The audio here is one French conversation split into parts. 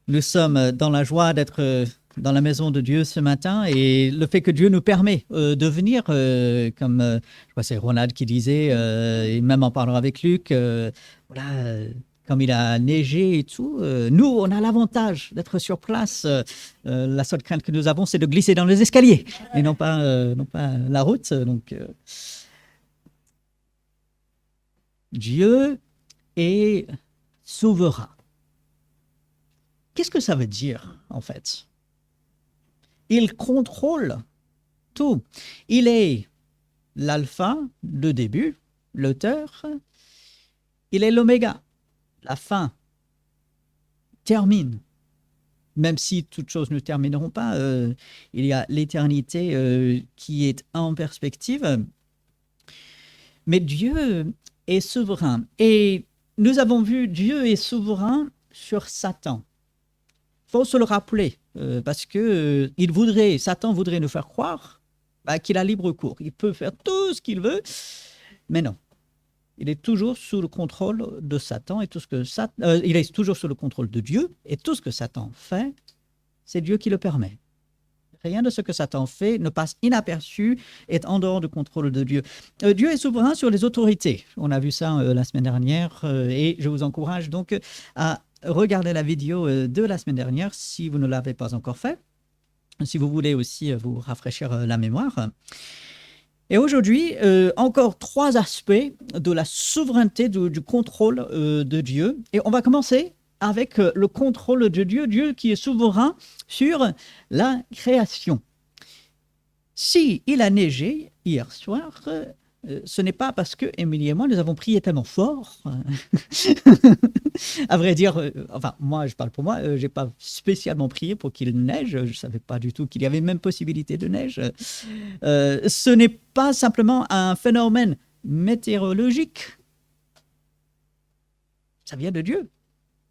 Nous sommes dans la joie d'être dans la maison de Dieu ce matin et le fait que Dieu nous permet de venir, comme je crois que c'est Ronald qui disait, et même en parlant avec Luc, voilà, comme il a neigé et tout, nous, on a l'avantage d'être sur place. La seule crainte que nous avons, c'est de glisser dans les escaliers et non pas la route. Donc, Dieu est souverain. Qu'est-ce que ça veut dire, en fait? Il contrôle tout. Il est l'alpha, le début, l'auteur. Il est l'oméga, la fin, termine. Même si toutes choses ne termineront pas, il y a l'éternité qui est en perspective. Mais Dieu est souverain. Et nous avons vu Dieu est souverain sur Satan. Il faut se le rappeler, parce que Satan voudrait nous faire croire qu'il a libre cours. Il peut faire tout ce qu'il veut, mais non. Il est toujours sous le contrôle de Satan et il est toujours sous le contrôle de Dieu, et tout ce que Satan fait, c'est Dieu qui le permet. Rien de ce que Satan fait ne passe inaperçu, est en dehors du contrôle de Dieu. Dieu est souverain sur les autorités. On a vu ça la semaine dernière, et je vous encourage donc à regarder la vidéo de la semaine dernière si vous ne l'avez pas encore fait, si vous voulez aussi vous rafraîchir la mémoire. Et aujourd'hui, encore 3 aspects de la souveraineté, du contrôle de Dieu. Et on va commencer avec le contrôle de Dieu, Dieu qui est souverain sur la création. Si il a neigé hier soir, ce n'est pas parce que Émilie et moi, nous avons prié tellement fort. À vrai dire, enfin, moi, je parle pour moi, je n'ai pas spécialement prié pour qu'il neige. Je ne savais pas du tout qu'il y avait même possibilité de neige. Ce n'est pas simplement un phénomène météorologique. Ça vient de Dieu.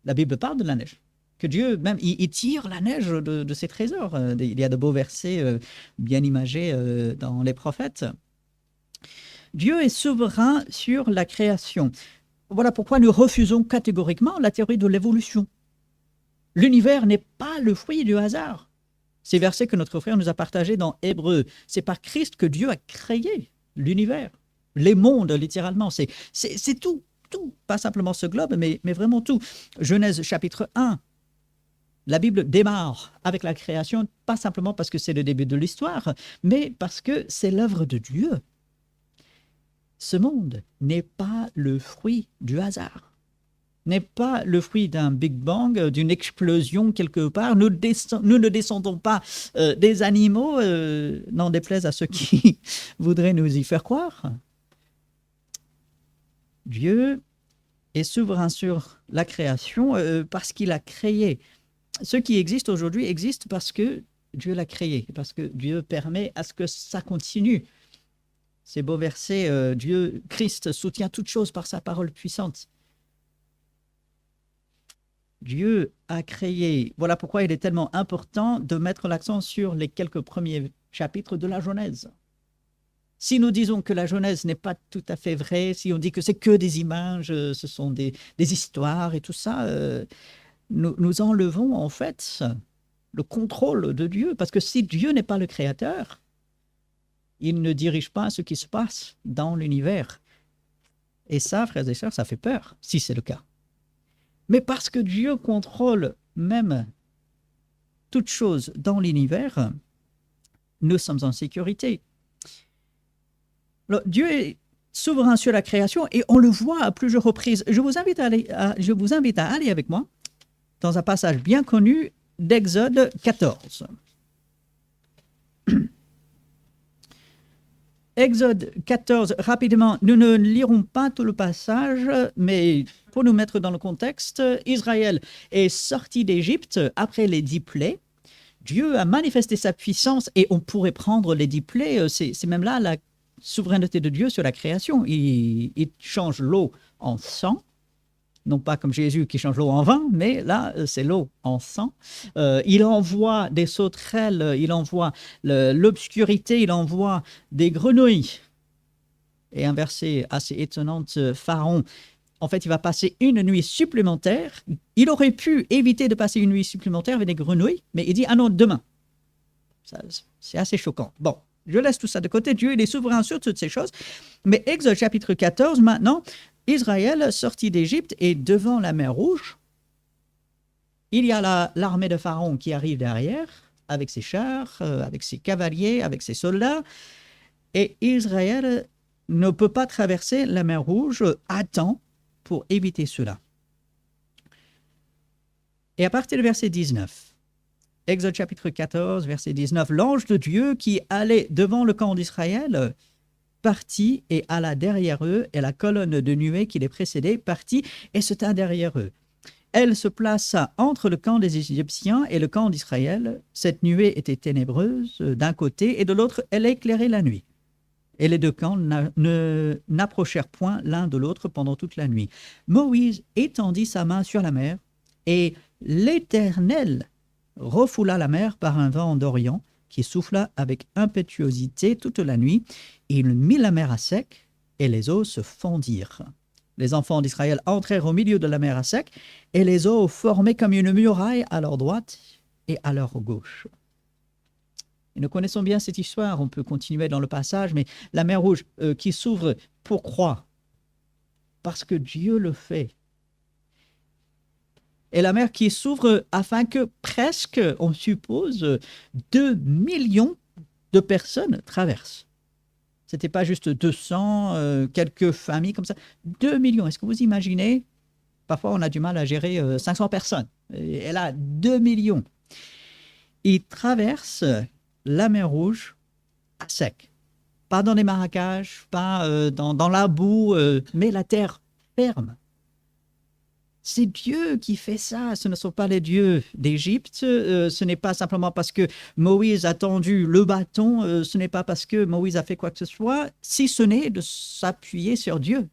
La Bible parle de la neige. Que Dieu, même, il tire la neige de ses trésors. Il y a de beaux versets bien imagés dans les prophètes. Dieu est souverain sur la création. Voilà pourquoi nous refusons catégoriquement la théorie de l'évolution. L'univers n'est pas le fruit du hasard. Ces versets que notre frère nous a partagés dans Hébreux, c'est par Christ que Dieu a créé l'univers, les mondes littéralement. C'est tout, pas simplement ce globe, mais vraiment tout. Genèse chapitre 1, la Bible démarre avec la création, pas simplement parce que c'est le début de l'histoire, mais parce que c'est l'œuvre de Dieu. Ce monde n'est pas le fruit du hasard, n'est pas le fruit d'un Big Bang, d'une explosion quelque part. Nous ne descendons pas des animaux, n'en déplaise à ceux qui voudraient nous y faire croire. Dieu est souverain sur la création parce qu'il a créé. Ce qui existe aujourd'hui existe parce que Dieu l'a créé, parce que Dieu permet à ce que ça continue. Ces beaux versets, Dieu, Christ soutient toutes choses par sa parole puissante. Dieu a créé. Voilà pourquoi il est tellement important de mettre l'accent sur les quelques premiers chapitres de la Genèse. Si nous disons que la Genèse n'est pas tout à fait vraie, si on dit que c'est que des images, ce sont des histoires et tout ça, nous enlevons en fait le contrôle de Dieu. Parce que si Dieu n'est pas le créateur, il ne dirige pas ce qui se passe dans l'univers. Et ça, frères et sœurs, ça fait peur, si c'est le cas. Mais parce que Dieu contrôle même toute chose dans l'univers, nous sommes en sécurité. Alors, Dieu est souverain sur la création et on le voit à plusieurs reprises. Je vous invite à aller avec moi dans un passage bien connu d'Exode 14. Exode 14, rapidement, nous ne lirons pas tout le passage, mais pour nous mettre dans le contexte, Israël est sorti d'Égypte après les 10 plaies. Dieu a manifesté sa puissance et on pourrait prendre les 10 plaies, c'est même là la souveraineté de Dieu sur la création. Il change l'eau en sang, non pas comme Jésus qui change l'eau en vin, mais là, c'est l'eau en sang. Il envoie des sauterelles, il envoie l'obscurité, il envoie des grenouilles. Et un verset assez étonnant, Pharaon En fait, il va passer une nuit supplémentaire. Il aurait pu éviter de passer une nuit supplémentaire avec des grenouilles, mais il dit, ah non, demain. Ça, c'est assez choquant. Bon, je laisse tout ça de côté. Dieu, il est souverain sur toutes ces choses. Mais Exode chapitre 14, maintenant, Israël sortit d'Égypte et devant la mer Rouge, il y a l'armée de Pharaon qui arrive derrière, avec ses chars, avec ses cavaliers, avec ses soldats. Et Israël ne peut pas traverser la mer Rouge à temps pour éviter cela. Et à partir du verset 19, Exode chapitre 14, verset 19, l'ange de Dieu qui allait devant le camp d'Israël partit et alla derrière eux, et la colonne de nuée qui les précédait partit et se tint derrière eux. Elle se plaça entre le camp des Égyptiens et le camp d'Israël. Cette nuée était ténébreuse d'un côté, et de l'autre, elle éclairait la nuit. Et les deux camps n'approchèrent point l'un de l'autre pendant toute la nuit. Moïse étendit sa main sur la mer, et l'Éternel refoula la mer par un vent d'Orient qui souffla avec impétuosité toute la nuit. Il mit la mer à sec, et les eaux se fondirent. Les enfants d'Israël entrèrent au milieu de la mer à sec, et les eaux formaient comme une muraille à leur droite et à leur gauche. Et nous connaissons bien cette histoire, on peut continuer dans le passage, mais la mer Rouge qui s'ouvre, pourquoi? Parce que Dieu le fait. Et la mer qui s'ouvre afin que presque, on suppose, 2 millions de personnes traversent. Ce n'était pas juste 200, quelques familles comme ça. 2 millions, est-ce que vous imaginez? Parfois, on a du mal à gérer 500 personnes. Et là, 2 millions. Ils traversent la mer Rouge à sec. Pas dans les marécages, pas dans la boue, mais la terre ferme. C'est Dieu qui fait ça, ce ne sont pas les dieux d'Égypte, ce n'est pas simplement parce que Moïse a tendu le bâton, ce n'est pas parce que Moïse a fait quoi que ce soit, si ce n'est de s'appuyer sur Dieu.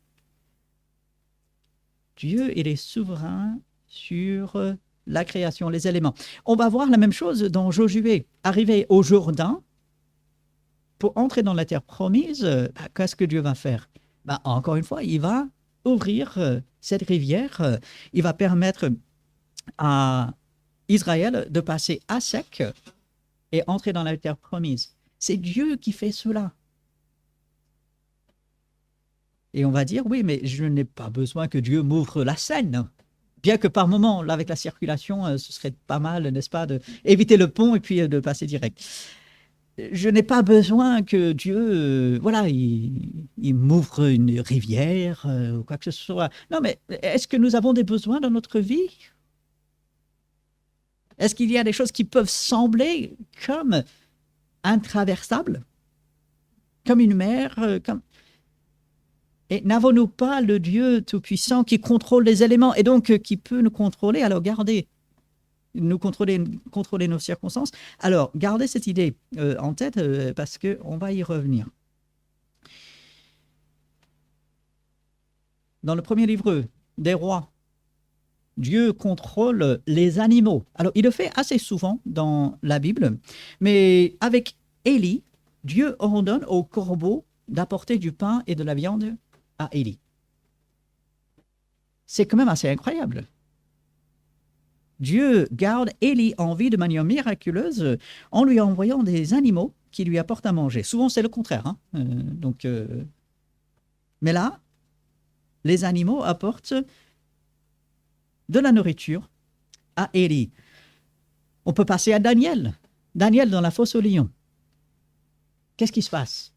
Dieu, il est souverain sur la création, les éléments. On va voir la même chose dans Josué. Arrivé au Jourdain, pour entrer dans la terre promise, qu'est-ce que Dieu va faire? Encore une fois, il va ouvrir cette rivière, il va permettre à Israël de passer à sec et entrer dans la terre promise. C'est Dieu qui fait cela. Et on va dire, oui, mais je n'ai pas besoin que Dieu m'ouvre la Seine. Bien que par moment, là, avec la circulation, ce serait pas mal, n'est-ce pas, d'éviter le pont et puis de passer direct. Je n'ai pas besoin que Dieu, il m'ouvre une rivière ou quoi que ce soit. Non, mais est-ce que nous avons des besoins dans notre vie? Est-ce qu'il y a des choses qui peuvent sembler comme intraversables, comme une mer, Et n'avons-nous pas le Dieu Tout-Puissant qui contrôle les éléments et donc qui peut nous contrôler? Alors gardez nous contrôler nos circonstances. Alors, gardez cette idée en tête parce qu'on va y revenir. Dans le premier livre des rois, Dieu contrôle les animaux. Alors, il le fait assez souvent dans la Bible, mais avec Élie, Dieu ordonne aux corbeaux d'apporter du pain et de la viande à Élie. C'est quand même assez incroyable. Dieu garde Élie en vie de manière miraculeuse en lui envoyant des animaux qui lui apportent à manger. Souvent, c'est le contraire. Mais là, les animaux apportent de la nourriture à Élie. On peut passer à Daniel. Daniel dans la fosse aux lions. Qu'est-ce qui se passe?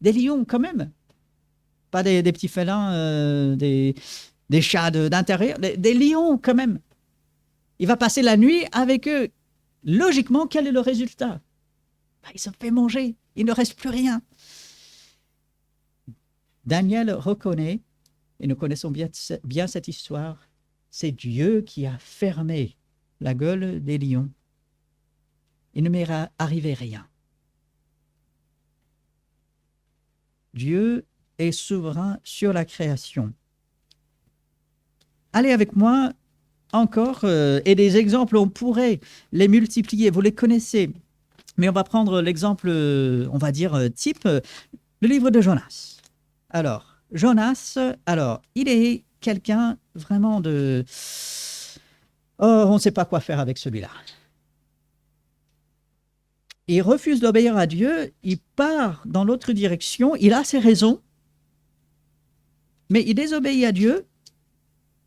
Des lions quand même. Pas des petits félins, des chats d'intérieur, des lions quand même. Il va passer la nuit avec eux. Logiquement, quel est le résultat? Il se fait manger. Il ne reste plus rien. Daniel reconnaît, et nous connaissons bien cette histoire, c'est Dieu qui a fermé la gueule des lions. Il ne m'est arrivé rien. Dieu est souverain sur la création. Allez avec moi encore, et des exemples, on pourrait les multiplier, vous les connaissez, mais on va prendre l'exemple, on va dire type, le livre de Jonas. Alors, Jonas, il est quelqu'un vraiment de... Oh, on ne sait pas quoi faire avec celui-là. Il refuse d'obéir à Dieu, il part dans l'autre direction, il a ses raisons, mais il désobéit à Dieu,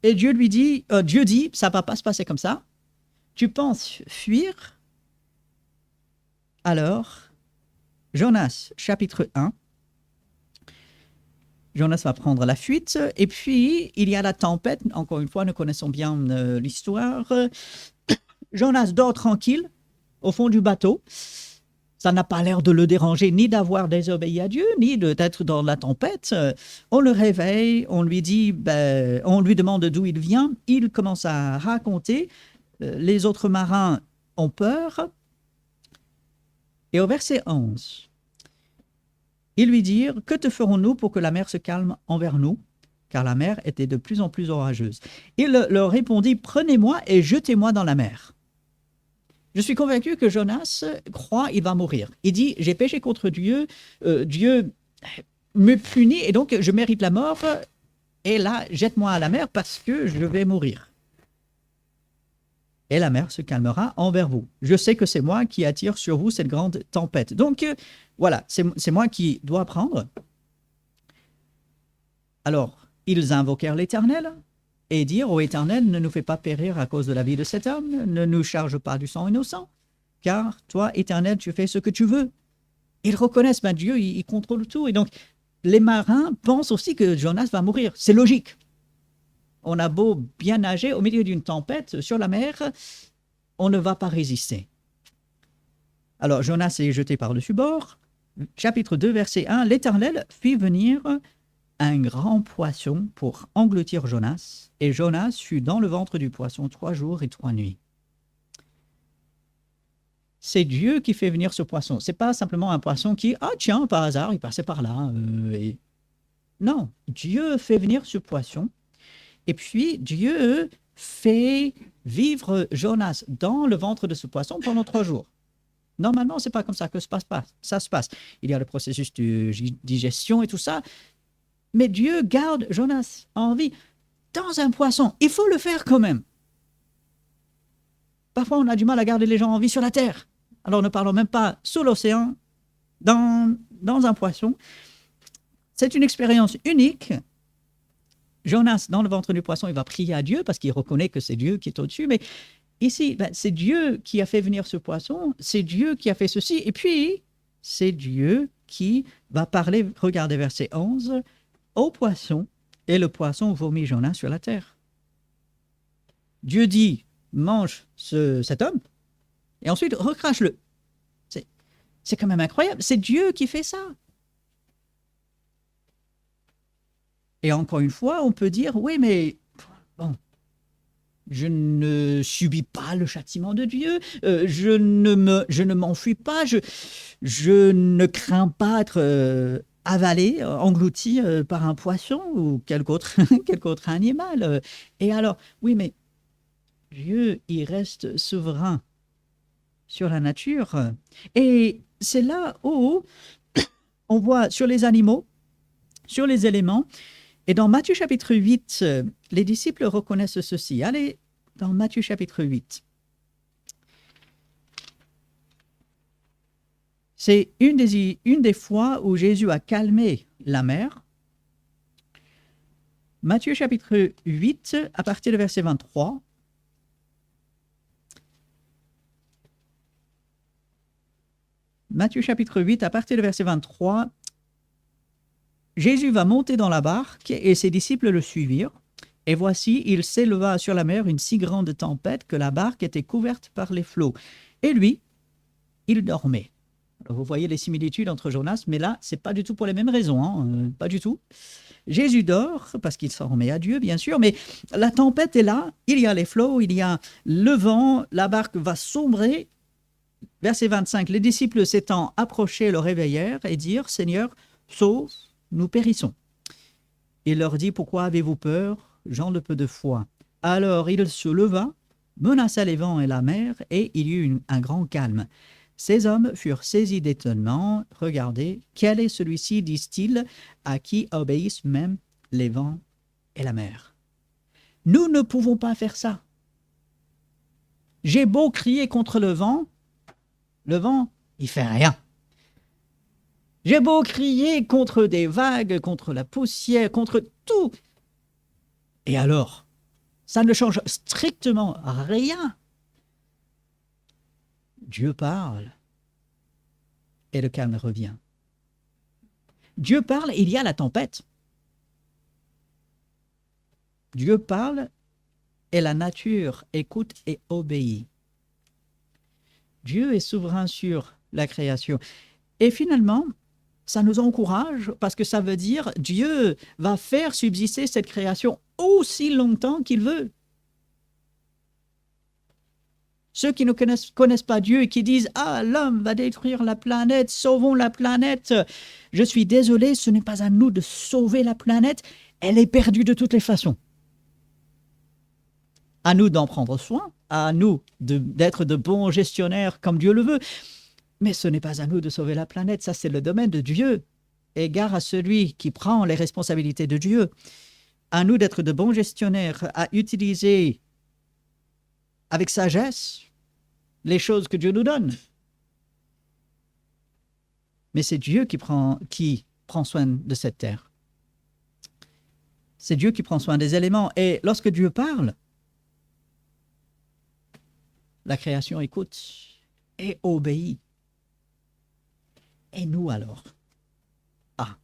et Dieu dit, ça ne va pas se passer comme ça. Tu penses fuir? Alors, Jonas, chapitre 1, Jonas va prendre la fuite, et puis il y a la tempête. Encore une fois, nous connaissons bien l'histoire. Jonas dort tranquille au fond du bateau. Ça n'a pas l'air de le déranger ni d'avoir désobéi à Dieu, ni d'être dans la tempête. On le réveille, on lui dit, on lui demande d'où il vient. Il commence à raconter. Les autres marins ont peur. Et au verset 11, ils lui dirent, « Que te ferons-nous pour que la mer se calme envers nous ?» Car la mer était de plus en plus orageuse. Il leur répondit, « Prenez-moi et jetez-moi dans la mer. » Je suis convaincu que Jonas croit qu'il va mourir. Il dit, j'ai péché contre Dieu, Dieu me punit et donc je mérite la mort. Et là, jette-moi à la mer parce que je vais mourir. Et la mer se calmera envers vous. Je sais que c'est moi qui attire sur vous cette grande tempête. Donc voilà, c'est moi qui dois prendre. Alors, ils invoquèrent l'Éternel et dire au Éternel, ne nous fais pas périr à cause de la vie de cet homme, ne nous charge pas du sang innocent, car toi, Éternel, tu fais ce que tu veux. Ils reconnaissent, Dieu, il contrôle tout. Et donc, les marins pensent aussi que Jonas va mourir. C'est logique. On a beau bien nager au milieu d'une tempête sur la mer, on ne va pas résister. Alors, Jonas est jeté par-dessus bord. Chapitre 2, verset 1, l'Éternel fit venir un grand poisson pour engloutir Jonas, et Jonas fut dans le ventre du poisson 3 jours et 3 nuits. C'est Dieu qui fait venir ce poisson. Ce n'est pas simplement un poisson qui, tiens, par hasard, il passait par là. Non, Dieu fait venir ce poisson, et puis Dieu fait vivre Jonas dans le ventre de ce poisson pendant 3 jours. Normalement, ce n'est pas comme ça que ça se passe. Il y a le processus de digestion et tout ça, mais Dieu garde Jonas en vie dans un poisson. Il faut le faire quand même. Parfois, on a du mal à garder les gens en vie sur la terre. Alors, ne parlons même pas sous l'océan, dans un poisson. C'est une expérience unique. Jonas, dans le ventre du poisson, il va prier à Dieu parce qu'il reconnaît que c'est Dieu qui est au-dessus. Mais ici, c'est Dieu qui a fait venir ce poisson. C'est Dieu qui a fait ceci. Et puis, c'est Dieu qui va parler, regardez verset 11, au poisson, et le poisson vomit Jonas sur la terre. Dieu dit, mange cet homme, et ensuite recrache-le. C'est quand même incroyable, c'est Dieu qui fait ça. Et encore une fois, on peut dire, oui, mais bon, je ne subis pas le châtiment de Dieu, je ne m'enfuis pas, je ne crains pas être avalé, englouti par un poisson ou quelque autre animal. Et alors, oui, mais Dieu, il reste souverain sur la nature. Et c'est là où on voit sur les animaux, sur les éléments. Et dans Matthieu chapitre 8, les disciples reconnaissent ceci. Allez, dans Matthieu chapitre 8. C'est une des fois où Jésus a calmé la mer. Matthieu chapitre 8, à partir du verset 23. Matthieu chapitre 8, à partir du verset 23. Jésus va monter dans la barque et ses disciples le suivirent. Et voici, il s'éleva sur la mer une si grande tempête que la barque était couverte par les flots. Et lui, il dormait. Alors vous voyez les similitudes entre Jonas, mais là, ce n'est pas du tout pour les mêmes raisons, pas du tout. Jésus dort, parce qu'il s'en remet à Dieu, bien sûr, mais la tempête est là, il y a les flots, il y a le vent, la barque va sombrer. Verset 25, les disciples s'étant approchés le réveillèrent et dirent, « Seigneur, sauve, nous périssons. » Il leur dit, « Pourquoi avez-vous peur, gens de peu de foi ?» Alors il se leva, menaça les vents et la mer, et il y eut un grand calme. Ces hommes furent saisis d'étonnement. « Regardez, quel est celui-ci, disent-ils, à qui obéissent même les vents et la mer ?» Nous ne pouvons pas faire ça. J'ai beau crier contre le vent, il fait rien. J'ai beau crier contre des vagues, contre la poussière, contre tout. Et alors, ça ne change strictement rien. Dieu parle et le calme revient. Dieu parle, il y a la tempête. Dieu parle et la nature écoute et obéit. Dieu est souverain sur la création. Et finalement, ça nous encourage parce que ça veut dire Dieu va faire subsister cette création aussi longtemps qu'il veut. Ceux qui ne connaissent pas Dieu et qui disent « Ah, l'homme va détruire la planète, sauvons la planète !» Je suis désolé, ce n'est pas à nous de sauver la planète, elle est perdue de toutes les façons. À nous d'en prendre soin, à nous d'être de bons gestionnaires comme Dieu le veut, mais ce n'est pas à nous de sauver la planète, ça c'est le domaine de Dieu. Égard à celui qui prend les responsabilités de Dieu. À nous d'être de bons gestionnaires, à utiliser avec sagesse les choses que Dieu nous donne. Mais c'est Dieu qui prend soin de cette terre. C'est Dieu qui prend soin des éléments. Et lorsque Dieu parle, la création écoute et obéit. Et nous alors? Ah.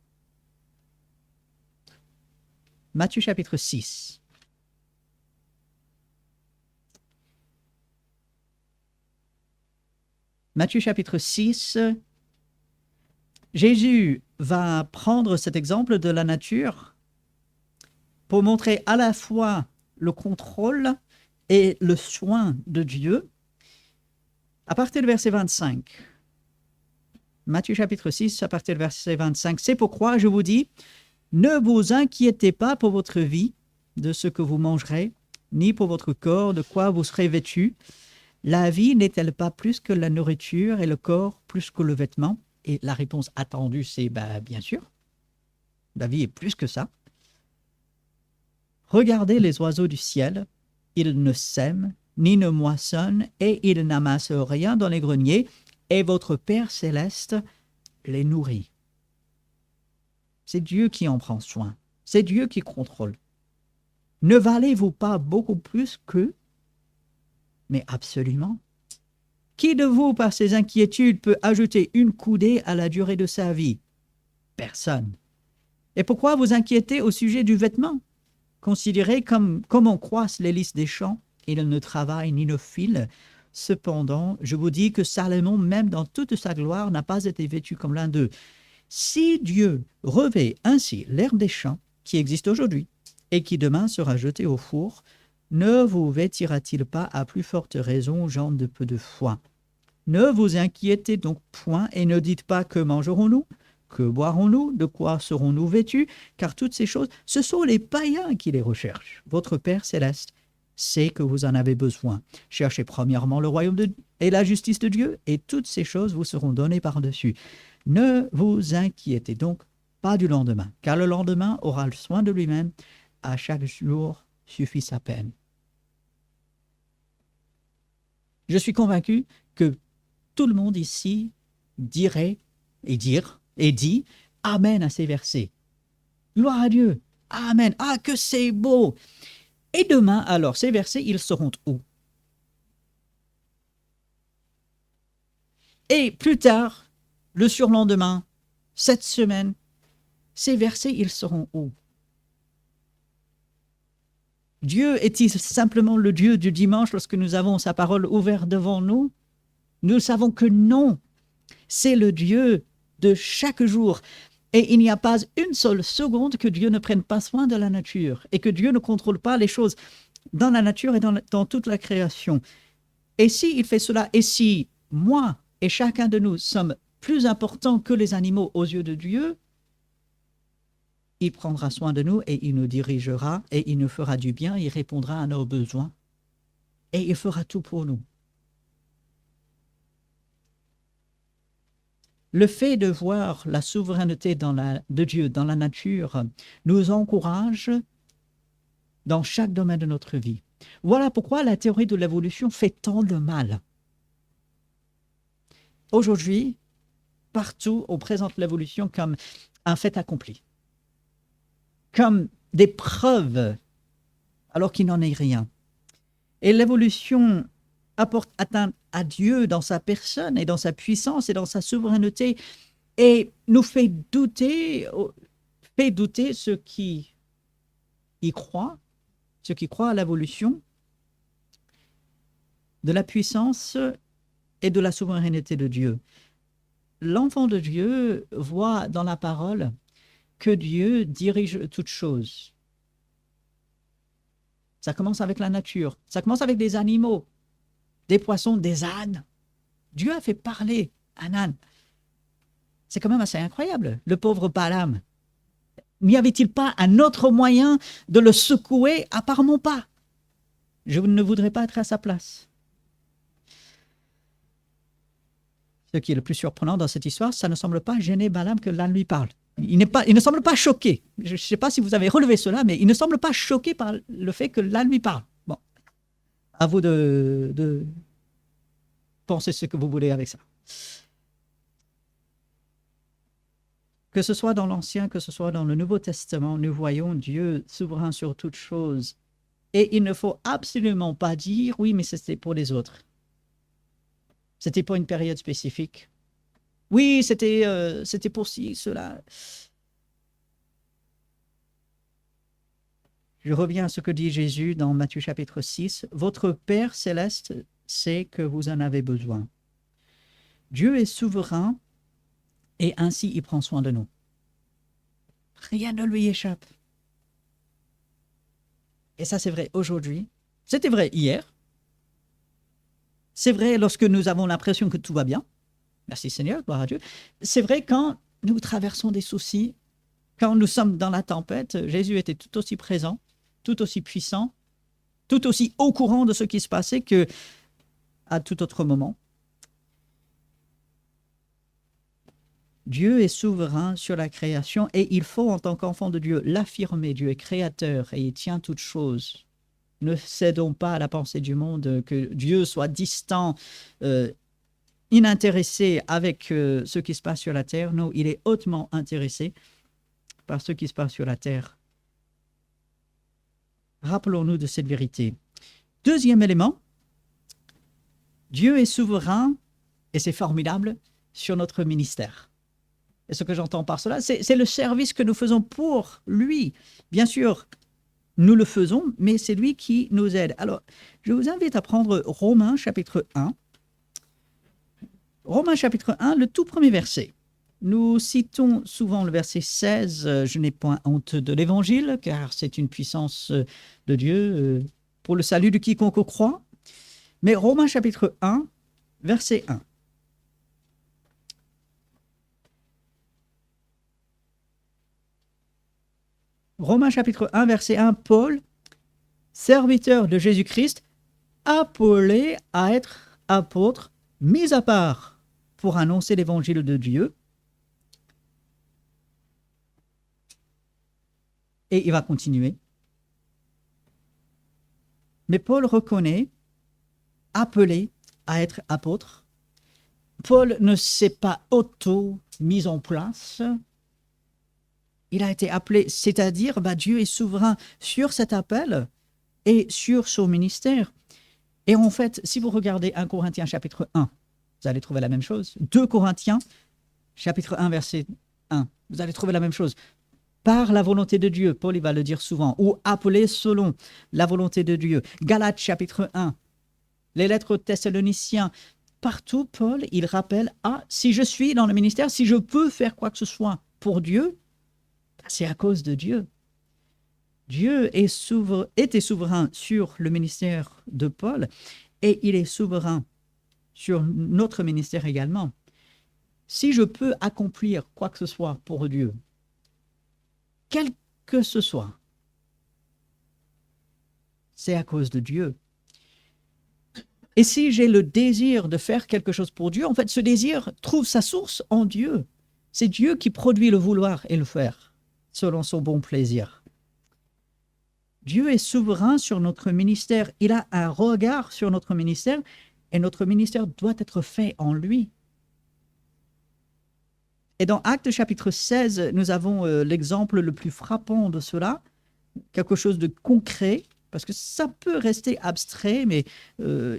Matthieu chapitre 6. Matthieu chapitre 6, Jésus va prendre cet exemple de la nature pour montrer à la fois le contrôle et le soin de Dieu. À partir du verset 25, Matthieu chapitre 6, à partir du verset 25, « C'est pourquoi je vous dis, ne vous inquiétez pas pour votre vie, de ce que vous mangerez, ni pour votre corps, de quoi vous serez vêtus. La vie n'est-elle pas plus que la nourriture et le corps plus que le vêtement ?» Et la réponse attendue, c'est bien sûr. La vie est plus que ça. « Regardez les oiseaux du ciel, ils ne sèment, ni ne moissonnent, et ils n'amassent rien dans les greniers, et votre Père céleste les nourrit. » C'est Dieu qui en prend soin. C'est Dieu qui contrôle. Ne valez-vous pas beaucoup plus qu'eux? Mais absolument. Qui de vous, par ses inquiétudes, peut ajouter une coudée à la durée de sa vie? Personne. Et pourquoi vous inquiétez au sujet du vêtement? Considérez comme on croisse les lys des champs, ils ne travaillent ni ne filent. Cependant, je vous dis que Salomon, même dans toute sa gloire, n'a pas été vêtu comme l'un d'eux. Si Dieu revêt ainsi l'herbe des champs, qui existe aujourd'hui, et qui demain sera jetée au four, ne vous vêtira-t-il pas à plus forte raison, gens de peu de foi? Ne vous inquiétez donc point et ne dites pas que mangerons-nous, que boirons-nous, de quoi serons-nous vêtus, car toutes ces choses, ce sont les païens qui les recherchent. Votre Père céleste sait que vous en avez besoin. Cherchez premièrement le royaume et la justice de Dieu, et toutes ces choses vous seront données par-dessus. Ne vous inquiétez donc pas du lendemain, car le lendemain aura le soin de lui-même. À chaque jour suffit sa peine. Je suis convaincu que tout le monde ici dirait et dit Amen à ces versets. Gloire à Dieu. Amen. Ah, que c'est beau. Et demain, alors, ces versets, ils seront où? Et plus tard, le surlendemain, cette semaine, ces versets, ils seront où? Dieu est-il simplement le Dieu du dimanche lorsque nous avons sa parole ouverte devant nous? Nous savons que non. C'est le Dieu de chaque jour. Et il n'y a pas une seule seconde que Dieu ne prenne pas soin de la nature et que Dieu ne contrôle pas les choses dans la nature et dans toute la création. Et s'il fait cela, et si moi et chacun de nous sommes plus importants que les animaux aux yeux de Dieu, il prendra soin de nous et il nous dirigera et il nous fera du bien, il répondra à nos besoins et il fera tout pour nous. Le fait de voir la souveraineté de Dieu dans la nature nous encourage dans chaque domaine de notre vie. Voilà pourquoi la théorie de l'évolution fait tant de mal. Aujourd'hui, partout, on présente l'évolution comme un fait accompli, comme des preuves, alors qu'il n'en est rien. Et l'évolution apporte atteinte à Dieu dans sa personne et dans sa puissance et dans sa souveraineté et nous fait douter ceux qui y croient, ceux qui croient à l'évolution, de la puissance et de la souveraineté de Dieu. L'enfant de Dieu voit dans la parole que Dieu dirige toutes choses. Ça commence avec la nature, ça commence avec des animaux, des poissons, des ânes. Dieu a fait parler un âne. C'est quand même assez incroyable, le pauvre Balaam. N'y avait-il pas un autre moyen de le secouer? Apparemment pas. Je ne voudrais pas être à sa place. Ce qui est le plus surprenant dans cette histoire, ça ne semble pas gêner Balaam que l'âne lui parle. Il ne semble pas choqué. Je ne sais pas si vous avez relevé cela, mais il ne semble pas choqué par le fait que l'âne lui parle. Bon, à vous de penser ce que vous voulez avec ça. Que ce soit dans l'Ancien, que ce soit dans le Nouveau Testament, nous voyons Dieu souverain sur toutes choses. Et il ne faut absolument pas dire, oui, mais c'était pour les autres. C'était pour une période spécifique. Oui, c'était pour ci, cela. Je reviens à ce que dit Jésus dans Matthieu chapitre 6. Votre Père céleste sait que vous en avez besoin. Dieu est souverain et ainsi il prend soin de nous. Rien ne lui échappe. Et ça, c'est vrai aujourd'hui. C'était vrai hier. C'est vrai lorsque nous avons l'impression que tout va bien. Merci Seigneur, gloire à Dieu. C'est vrai quand nous traversons des soucis, quand nous sommes dans la tempête, Jésus était tout aussi présent, tout aussi puissant, tout aussi au courant de ce qui se passait qu'à tout autre moment. Dieu est souverain sur la création et il faut, en tant qu'enfant de Dieu, l'affirmer. Dieu est créateur et il tient toutes choses. Ne cédons pas à la pensée du monde que Dieu soit distant, inintéressé avec ce qui se passe sur la terre. Non, il est hautement intéressé par ce qui se passe sur la terre. Rappelons-nous de cette vérité. Deuxième élément, Dieu est souverain, et c'est formidable, sur notre ministère. Et ce que j'entends par cela, c'est le service que nous faisons pour lui. Bien sûr, nous le faisons, mais c'est lui qui nous aide. Alors, je vous invite à prendre Romains chapitre 1. Romains chapitre 1, le tout premier verset. Nous citons souvent le verset 16, « Je n'ai point honte de l'Évangile, car c'est une puissance de Dieu pour le salut de quiconque croit. » Mais Romains chapitre 1, verset 1. Romains chapitre 1, verset 1, Paul, serviteur de Jésus-Christ, appelé à être apôtre, mis à part pour annoncer l'évangile de Dieu. Et il va continuer. Mais Paul reconnaît, appelé à être apôtre. Paul ne s'est pas auto-mis en place. Il a été appelé, c'est-à-dire Dieu est souverain sur cet appel et sur son ministère. Et en fait, si vous regardez 1 Corinthiens chapitre 1, vous allez trouver la même chose. 2 Corinthiens chapitre 1, verset 1, vous allez trouver la même chose. Par la volonté de Dieu, Paul il va le dire souvent, ou appelé selon la volonté de Dieu. Galates chapitre 1, les lettres aux Thessaloniciens, partout Paul, il rappelle, si je suis dans le ministère, si je peux faire quoi que ce soit pour Dieu, c'est à cause de Dieu. Dieu était souverain sur le ministère de Paul et il est souverain sur notre ministère également. Si je peux accomplir quoi que ce soit pour Dieu, quel que ce soit, c'est à cause de Dieu. Et si j'ai le désir de faire quelque chose pour Dieu, en fait, ce désir trouve sa source en Dieu. C'est Dieu qui produit le vouloir et le faire, selon son bon plaisir. Dieu est souverain sur notre ministère. Il a un regard sur notre ministère et notre ministère doit être fait en lui. Et dans Actes chapitre 16, nous avons l'exemple le plus frappant de cela, quelque chose de concret, parce que ça peut rester abstrait, mais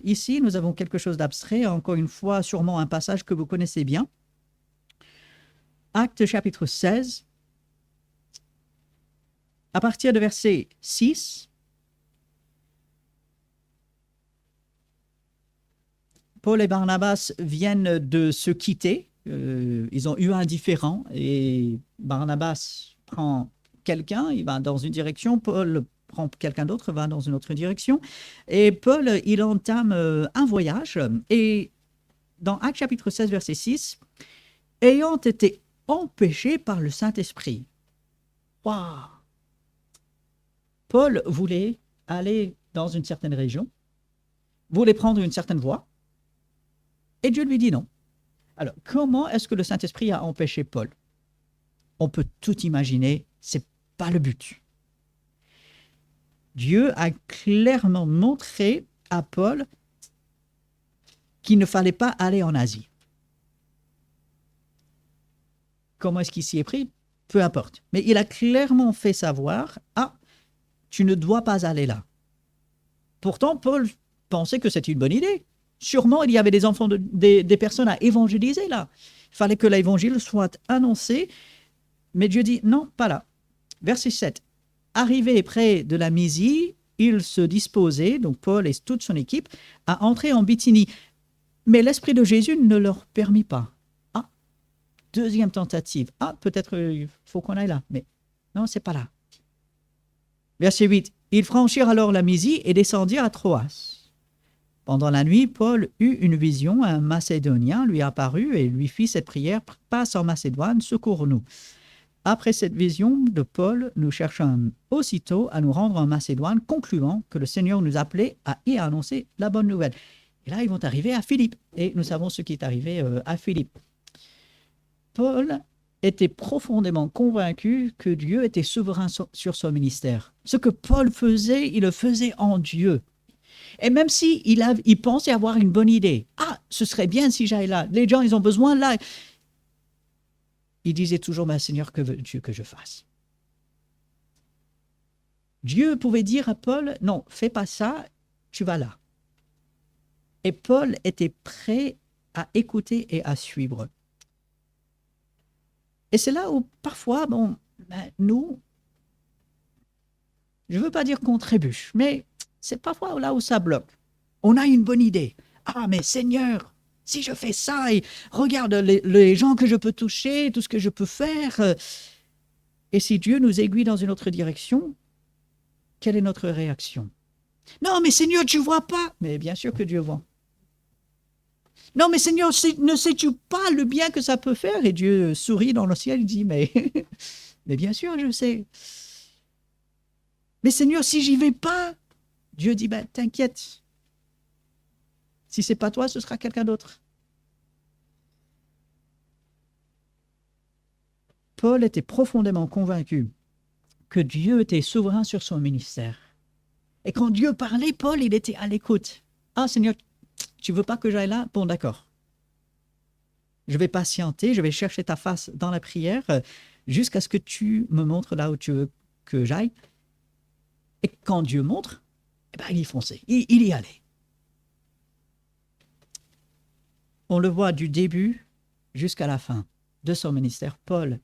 ici, nous avons quelque chose d'abstrait, encore une fois, sûrement un passage que vous connaissez bien. Actes chapitre 16, à partir de verset 6, Paul et Barnabas viennent de se quitter. Ils ont eu un différend et Barnabas prend quelqu'un, il va dans une direction, Paul prend quelqu'un d'autre, va dans une autre direction. Et Paul, il entame un voyage. Et dans Actes chapitre 16, verset 6, « Ayant été empêché par le Saint-Esprit. » Waouh! Paul voulait aller dans une certaine région, voulait prendre une certaine voie, et Dieu lui dit non. Alors, comment est-ce que le Saint-Esprit a empêché Paul? On peut tout imaginer, ce n'est pas le but. Dieu a clairement montré à Paul qu'il ne fallait pas aller en Asie. Comment est-ce qu'il s'y est pris? Peu importe. Mais il a clairement fait savoir, tu ne dois pas aller là. Pourtant, Paul pensait que c'était une bonne idée. Sûrement, il y avait des enfants, des personnes à évangéliser là. Il fallait que l'évangile soit annoncé, mais Dieu dit non, pas là. Verset 7. Arrivé près de la Mysie, il se disposait, donc Paul et toute son équipe, à entrer en Bithynie. Mais l'Esprit de Jésus ne leur permit pas. Deuxième tentative. Peut-être il faut qu'on aille là, mais non, c'est pas là. Verset 8. Ils franchirent alors la Mysie et descendirent à Troas. Pendant la nuit, Paul eut une vision, un Macédonien lui apparut et lui fit cette prière, « Passe en Macédoine, secours-nous. » Après cette vision de Paul, nous cherchons aussitôt à nous rendre en Macédoine, concluant que le Seigneur nous appelait à y annoncer la bonne nouvelle. Et là, ils vont arriver à Philippe. Et nous savons ce qui est arrivé à Philippe. Paul était profondément convaincu que Dieu était souverain sur son ministère. Ce que Paul faisait, il le faisait en Dieu. Et même si il pensait avoir une bonne idée, ce serait bien si j'aille là, les gens, ils ont besoin là. Il disait toujours, mais Seigneur, que veux-tu que je fasse? Dieu pouvait dire à Paul, non, fais pas ça, tu vas là. Et Paul était prêt à écouter et à suivre. Et c'est là où parfois, nous, je ne veux pas dire qu'on trébuche, mais c'est parfois là où ça bloque. On a une bonne idée. Mais Seigneur, si je fais ça, et regarde les gens que je peux toucher, tout ce que je peux faire. Et si Dieu nous aiguille dans une autre direction, quelle est notre réaction? Non, mais Seigneur, tu ne vois pas. Mais bien sûr que Dieu voit. Non, mais Seigneur, ne sais-tu pas le bien que ça peut faire? Et Dieu sourit dans le ciel, il dit, mais bien sûr, je sais. Mais Seigneur, si j'y vais pas, Dieu dit, t'inquiète. Si ce n'est pas toi, ce sera quelqu'un d'autre. Paul était profondément convaincu que Dieu était souverain sur son ministère. Et quand Dieu parlait, Paul, il était à l'écoute. Seigneur, tu veux pas que j'aille là? Bon, d'accord. Je vais patienter, je vais chercher ta face dans la prière jusqu'à ce que tu me montres là où tu veux que j'aille. Et quand Dieu montre, il y fonçait, il y allait. On le voit du début jusqu'à la fin de son ministère. Paul,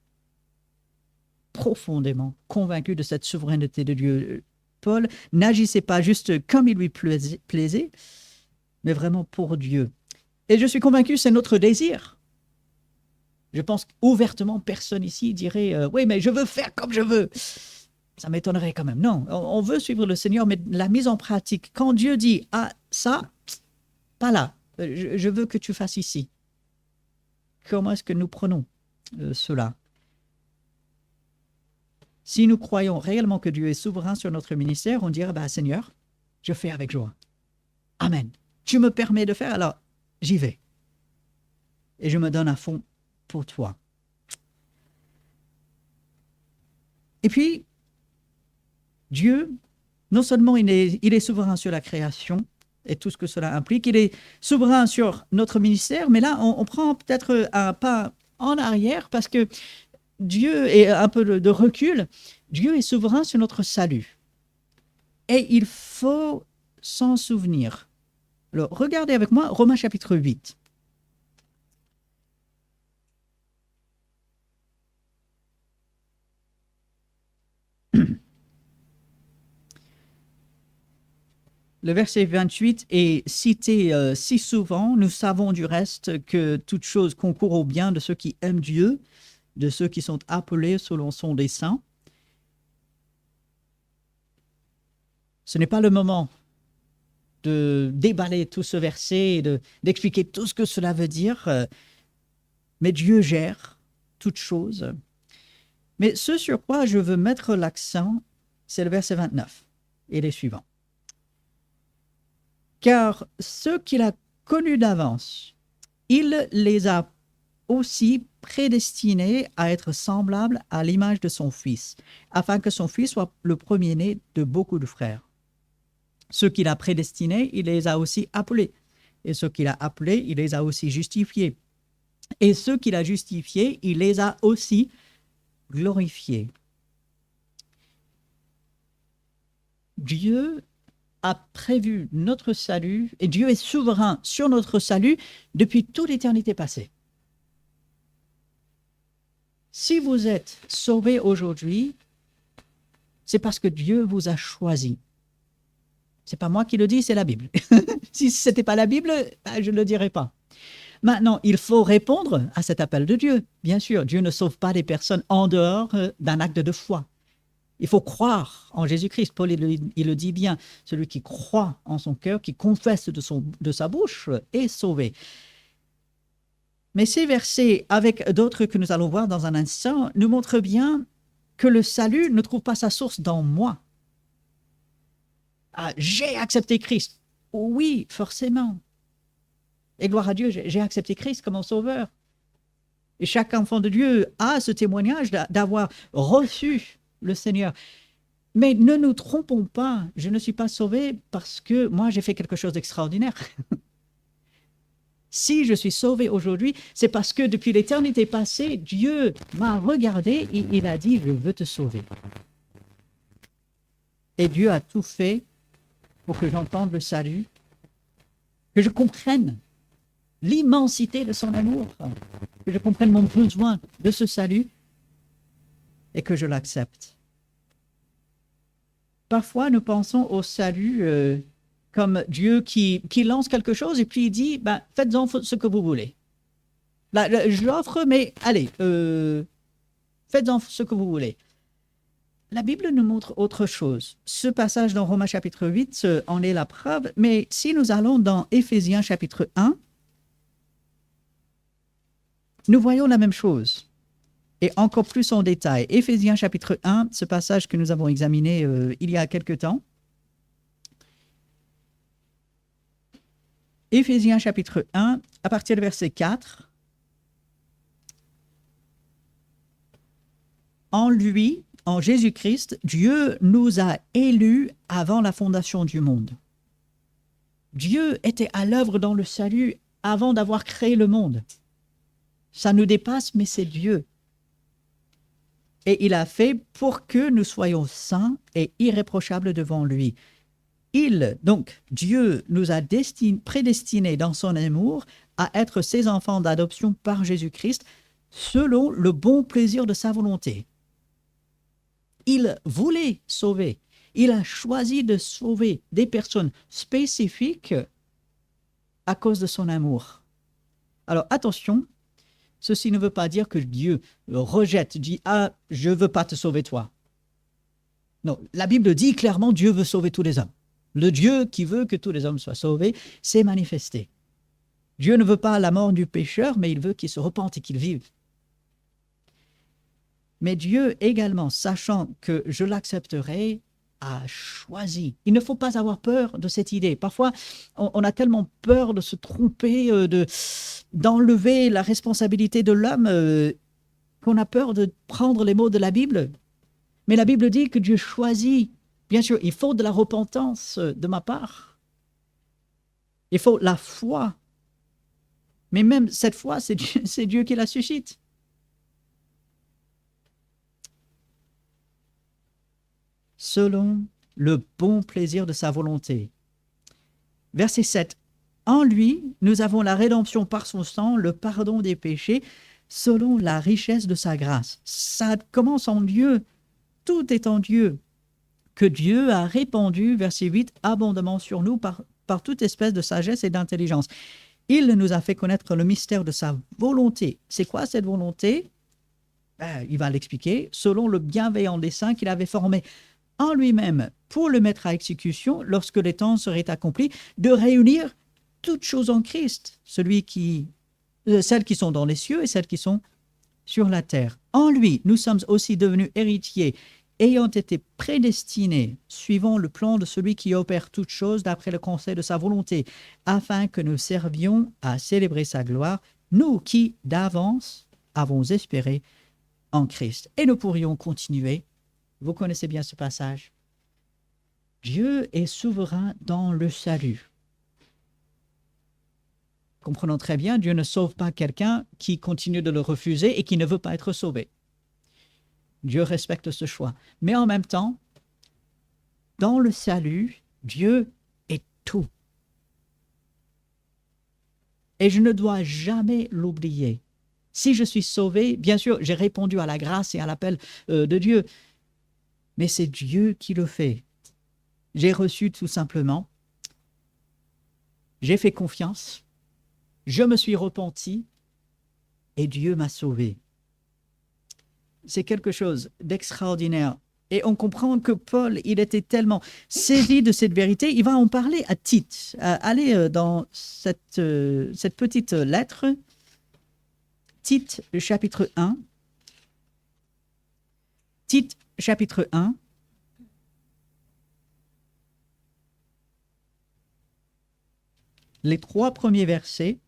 profondément convaincu de cette souveraineté de Dieu. Paul n'agissait pas juste comme il lui plaisait, mais vraiment pour Dieu. Et je suis convaincu, c'est notre désir. Je pense ouvertement, personne ici dirait « Oui, mais je veux faire comme je veux ». Ça m'étonnerait quand même. Non, on veut suivre le Seigneur, mais la mise en pratique, quand Dieu dit « ça, pas là, je veux que tu fasses ici », comment est-ce que nous prenons cela? Si nous croyons réellement que Dieu est souverain sur notre ministère, on dirait, Seigneur, je fais avec joie. Amen. Tu me permets de faire, alors j'y vais. Et je me donne à fond pour toi. Et puis, Dieu Non seulement il est souverain sur la création et tout ce que cela implique, il est souverain sur notre ministère, mais là, on prend peut-être un pas en arrière parce que Dieu est un peu de recul. Dieu est souverain sur notre salut. Et il faut s'en souvenir. Alors, regardez avec moi Romains chapitre 8. Le verset 28 est cité si souvent. Nous savons du reste que toute chose concourt au bien de ceux qui aiment Dieu, de ceux qui sont appelés selon son dessein. Ce n'est pas le moment de déballer tout ce verset et d'expliquer tout ce que cela veut dire, mais Dieu gère toutes choses. Mais ce sur quoi je veux mettre l'accent, c'est le verset 29 et les suivants. Car ceux qu'il a connus d'avance, il les a aussi prédestinés à être semblables à l'image de son Fils, afin que son Fils soit le premier-né de beaucoup de frères. Ceux qu'il a prédestinés, il les a aussi appelés. Et ceux qu'il a appelés, il les a aussi justifiés. Et ceux qu'il a justifiés, il les a aussi glorifiés. Dieu a prévu notre salut et Dieu est souverain sur notre salut depuis toute l'éternité passée. Si vous êtes sauvés aujourd'hui, c'est parce que Dieu vous a choisi. Ce n'est pas moi qui le dis, c'est la Bible. Si ce n'était pas la Bible, je ne le dirais pas. Maintenant, il faut répondre à cet appel de Dieu. Bien sûr, Dieu ne sauve pas des personnes en dehors d'un acte de foi. Il faut croire en Jésus-Christ. Paul, il le dit bien, celui qui croit en son cœur, qui confesse de sa bouche, est sauvé. Mais ces versets, avec d'autres que nous allons voir dans un instant, nous montrent bien que le salut ne trouve pas sa source dans moi. Ah, j'ai accepté Christ. Oui, forcément. Et gloire à Dieu, j'ai accepté Christ comme mon sauveur. Et chaque enfant de Dieu a ce témoignage d'avoir reçu le Seigneur. Mais ne nous trompons pas, je ne suis pas sauvé parce que moi j'ai fait quelque chose d'extraordinaire. Si je suis sauvé aujourd'hui, c'est parce que depuis l'éternité passée, Dieu m'a regardé et il a dit, je veux te sauver. Et Dieu a tout fait pour que j'entende le salut, que je comprenne l'immensité de son amour, que je comprenne mon besoin de ce salut et que je l'accepte. Parfois, nous pensons au salut comme Dieu qui lance quelque chose et puis il dit, faites-en ce que vous voulez. Là, je l'offre, mais allez, faites-en ce que vous voulez. La Bible nous montre autre chose. Ce passage dans Romains chapitre 8 en est la preuve, mais si nous allons dans Éphésiens chapitre 1, nous voyons la même chose, et encore plus en détail. Éphésiens chapitre 1, ce passage que nous avons examiné il y a quelque temps. Éphésiens chapitre 1, à partir du verset 4. En lui, en Jésus-Christ, Dieu nous a élus avant la fondation du monde. Dieu était à l'œuvre dans le salut avant d'avoir créé le monde. Ça nous dépasse, mais c'est Dieu. Et il a fait pour que nous soyons saints et irréprochables devant lui. Donc, Dieu nous a prédestinés dans son amour à être ses enfants d'adoption par Jésus-Christ, selon le bon plaisir de sa volonté. Il voulait sauver. Il a choisi de sauver des personnes spécifiques à cause de son amour. Alors, attention, ceci ne veut pas dire que Dieu rejette, dit « Ah, je ne veux pas te sauver toi ». Non, la Bible dit clairement Dieu veut sauver tous les hommes. Le Dieu qui veut que tous les hommes soient sauvés s'est manifesté. Dieu ne veut pas la mort du pécheur, mais il veut qu'il se repente et qu'il vive. Mais Dieu également, sachant que je l'accepterai, a choisi. Il ne faut pas avoir peur de cette idée. Parfois, on a tellement peur de se tromper, d'enlever la responsabilité de l'homme, qu'on a peur de prendre les mots de la Bible. Mais la Bible dit que Dieu choisit Bien sûr, il faut de la repentance de ma part. Il faut la foi. Mais même cette foi, c'est Dieu qui la suscite. Selon le bon plaisir de sa volonté. Verset 7. En lui, nous avons la rédemption par son sang, le pardon des péchés, selon la richesse de sa grâce. Ça commence en Dieu. Tout est en Dieu. Que Dieu a répandu, verset 8, abondamment sur nous par toute espèce de sagesse et d'intelligence. Il nous a fait connaître le mystère de sa volonté. C'est quoi cette volonté? Il va l'expliquer. Selon le bienveillant dessein qu'il avait formé en lui-même pour le mettre à exécution lorsque les temps seraient accomplis, de réunir toutes choses en Christ, celles qui sont dans les cieux et celles qui sont sur la terre. En lui, nous sommes aussi devenus héritiers, ayant été prédestinés, suivant le plan de celui qui opère toutes choses d'après le conseil de sa volonté, afin que nous servions à célébrer sa gloire, nous qui, d'avance, avons espéré en Christ. Et nous pourrions continuer. Vous connaissez bien ce passage. Dieu est souverain dans le salut. Comprenons très bien, Dieu ne sauve pas quelqu'un qui continue de le refuser et qui ne veut pas être sauvé. Dieu respecte ce choix. Mais en même temps, dans le salut, Dieu est tout. Et je ne dois jamais l'oublier. Si je suis sauvé, bien sûr, j'ai répondu à la grâce et à l'appel de Dieu. Mais c'est Dieu qui le fait. J'ai reçu tout simplement. J'ai fait confiance. Je me suis repenti. Et Dieu m'a sauvé. C'est quelque chose d'extraordinaire. Et on comprend que Paul, il était tellement saisi de cette vérité, il va en parler à Tite. Allez dans cette petite lettre, Tite, chapitre 1. Tite, chapitre 1. Les 3 premiers versets.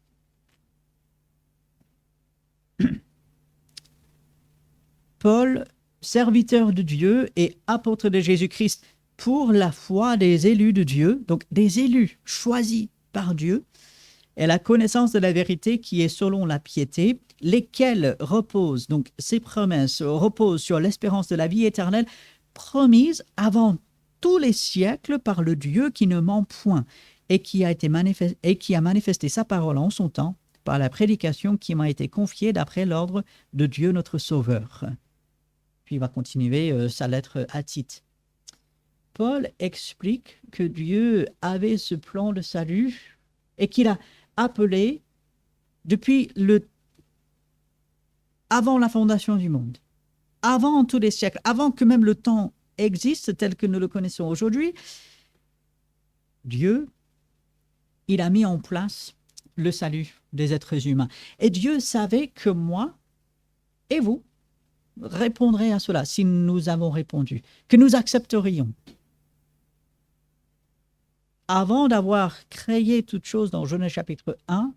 Paul, serviteur de Dieu et apôtre de Jésus-Christ pour la foi des élus de Dieu, donc des élus choisis par Dieu, et la connaissance de la vérité qui est selon la piété, lesquels reposent, donc ces promesses reposent sur l'espérance de la vie éternelle promise avant tous les siècles par le Dieu qui ne ment point et qui a manifesté sa parole en son temps par la prédication qui m'a été confiée d'après l'ordre de Dieu notre Sauveur. Puis il va continuer sa lettre à Tite. Paul explique que Dieu avait ce plan de salut et qu'il a appelé depuis avant la fondation du monde, avant tous les siècles, avant que même le temps existe tel que nous le connaissons aujourd'hui. Dieu, il a mis en place le salut des êtres humains. Et Dieu savait que moi et vous répondrez à cela si nous avons répondu, que nous accepterions. Avant d'avoir créé toute chose dans Genèse chapitre 1,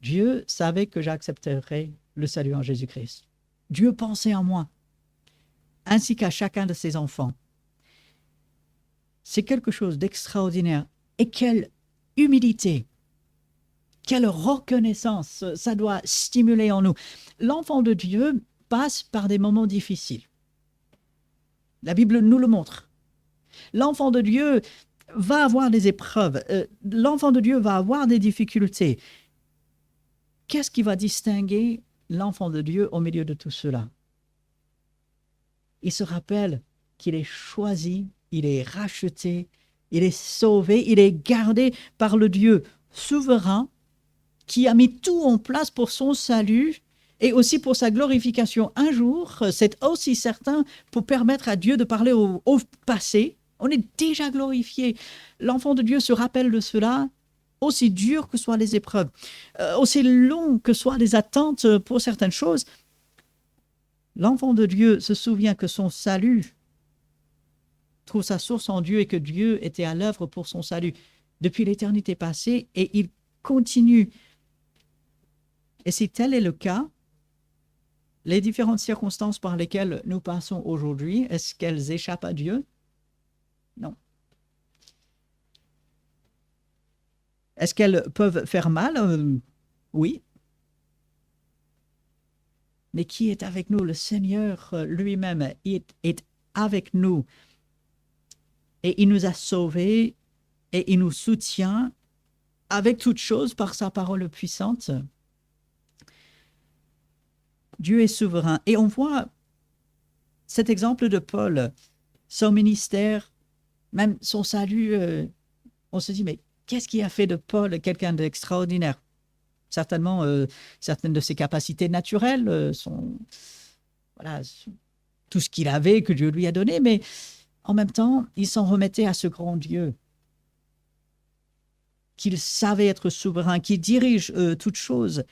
Dieu savait que j'accepterais le salut en Jésus-Christ. Dieu pensait en moi, ainsi qu'à chacun de ses enfants. C'est quelque chose d'extraordinaire. Et quelle humilité, quelle reconnaissance ça doit stimuler en nous. L'enfant de Dieu passe par des moments difficiles. La Bible nous le montre. L'enfant de Dieu va avoir des épreuves. L'enfant de Dieu va avoir des difficultés. Qu'est-ce qui va distinguer l'enfant de Dieu au milieu de tout cela? Il se rappelle qu'il est choisi, il est racheté, il est sauvé, il est gardé par le Dieu souverain qui a mis tout en place pour son salut et aussi pour sa glorification. Un jour, c'est aussi certain pour permettre à Dieu de parler au passé. On est déjà glorifié. L'enfant de Dieu se rappelle de cela, aussi dur que soient les épreuves, aussi long que soient les attentes pour certaines choses. L'enfant de Dieu se souvient que son salut trouve sa source en Dieu et que Dieu était à l'œuvre pour son salut depuis l'éternité passée et il continue. Et si tel est le cas, les différentes circonstances par lesquelles nous passons aujourd'hui, est-ce qu'elles échappent à Dieu? Non. Est-ce qu'elles peuvent faire mal? Oui. Mais qui est avec nous? Le Seigneur lui-même est avec nous. Et il nous a sauvés et il nous soutient avec toutes choses par sa parole puissante. Dieu est souverain. Et on voit cet exemple de Paul, son ministère, même son salut. On se dit, mais qu'est-ce qui a fait de Paul quelqu'un d'extraordinaire? Certainement, certaines de ses capacités naturelles, voilà, tout ce qu'il avait, que Dieu lui a donné, mais en même temps, il s'en remettait à ce grand Dieu, qu'il savait être souverain, qui dirige toutes choses.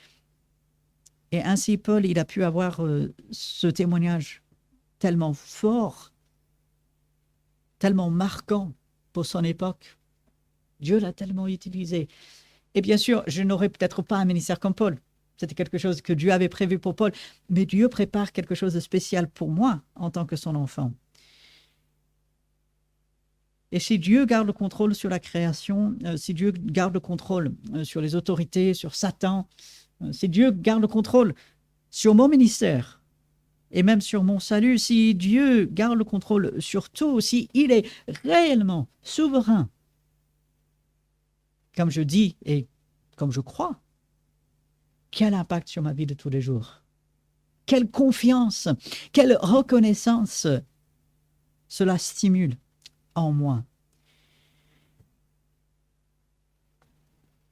Et ainsi, Paul, il a pu avoir ce témoignage tellement fort, tellement marquant pour son époque. Dieu l'a tellement utilisé. Et bien sûr, je n'aurais peut-être pas un ministère comme Paul. C'était quelque chose que Dieu avait prévu pour Paul. Mais Dieu prépare quelque chose de spécial pour moi en tant que son enfant. Et si Dieu garde le contrôle sur la création, si Dieu garde le contrôle sur les autorités, sur Satan, si Dieu garde le contrôle sur mon ministère et même sur mon salut, si Dieu garde le contrôle sur tout, si il est réellement souverain, comme je dis et comme je crois, quel impact sur ma vie de tous les jours, quelle confiance, quelle reconnaissance cela stimule en moi.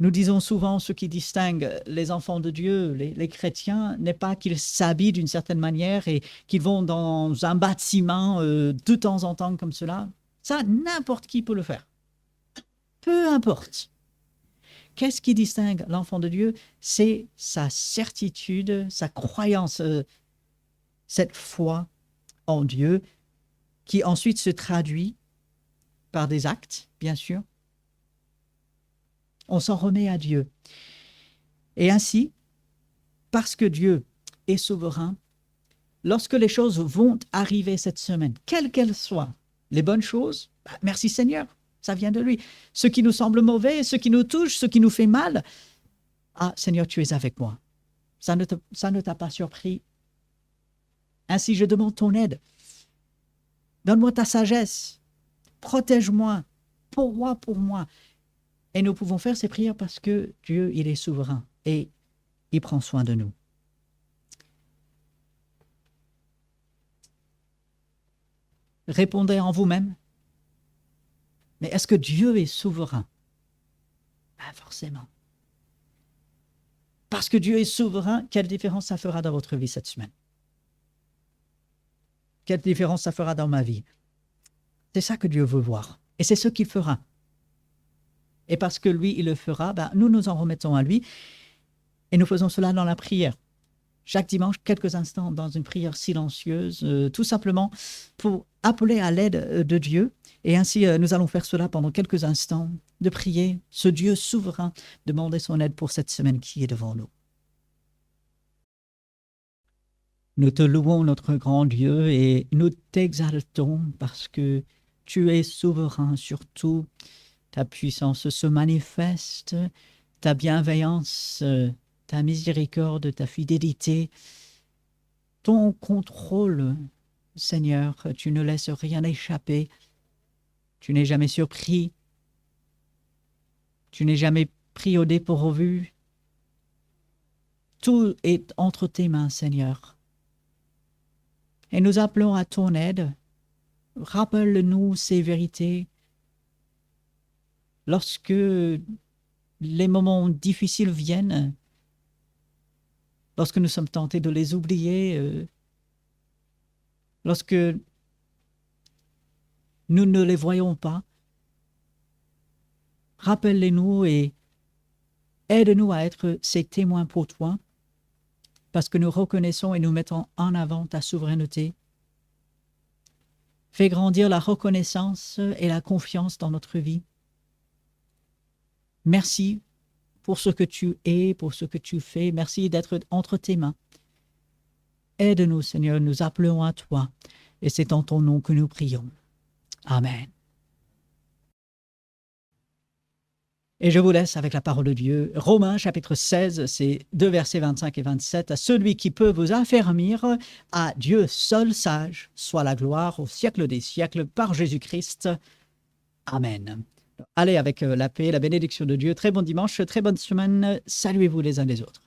Nous disons souvent ce qui distingue les enfants de Dieu, les chrétiens, n'est pas qu'ils s'habillent d'une certaine manière et qu'ils vont dans un bâtiment de temps en temps comme cela. Ça, n'importe qui peut le faire. Peu importe. Qu'est-ce qui distingue l'enfant de Dieu? C'est sa certitude, sa croyance, cette foi en Dieu qui ensuite se traduit par des actes, bien sûr. On s'en remet à Dieu. Et ainsi, parce que Dieu est souverain, lorsque les choses vont arriver cette semaine, quelles qu'elles soient, les bonnes choses, merci Seigneur, ça vient de lui. Ce qui nous semble mauvais, ce qui nous touche, ce qui nous fait mal, ah Seigneur, tu es avec moi. Ça ne t'a pas surpris. Ainsi, je demande ton aide. Donne-moi ta sagesse. Protège-moi. Pourvois pour moi. Et nous pouvons faire ces prières parce que Dieu, il est souverain et il prend soin de nous. Répondez en vous-même. Mais est-ce que Dieu est souverain? Pas forcément. Parce que Dieu est souverain, quelle différence ça fera dans votre vie cette semaine? Quelle différence ça fera dans ma vie? C'est ça que Dieu veut voir. Et c'est ce qu'il fera. Et parce que lui, il le fera, nous nous en remettons à lui et nous faisons cela dans la prière. Chaque dimanche, quelques instants dans une prière silencieuse, tout simplement pour appeler à l'aide de Dieu. Et ainsi, nous allons faire cela pendant quelques instants, de prier ce Dieu souverain, demander son aide pour cette semaine qui est devant nous. Nous te louons, notre grand Dieu, et nous t'exaltons parce que tu es souverain sur tout. Ta puissance se manifeste, ta bienveillance, ta miséricorde, ta fidélité, ton contrôle, Seigneur, tu ne laisses rien échapper. Tu n'es jamais surpris. Tu n'es jamais pris au dépourvu. Tout est entre tes mains, Seigneur. Et nous appelons à ton aide. Rappelle-nous ces vérités. Lorsque les moments difficiles viennent, lorsque nous sommes tentés de les oublier, lorsque nous ne les voyons pas, rappelle-les-nous et aide-nous à être ces témoins pour toi, parce que nous reconnaissons et nous mettons en avant ta souveraineté. Fais grandir la reconnaissance et la confiance dans notre vie. Merci pour ce que tu es, pour ce que tu fais. Merci d'être entre tes mains. Aide-nous, Seigneur, nous appelons à toi, et c'est en ton nom que nous prions. Amen. Et je vous laisse avec la parole de Dieu. Romains chapitre 16, c'est 2 versets 25 et 27. « À celui qui peut vous affermir, à Dieu seul sage, soit la gloire au siècle des siècles par Jésus-Christ. Amen. » Allez avec la paix, la bénédiction de Dieu. Très bon dimanche, très bonne semaine. Saluez-vous les uns les autres.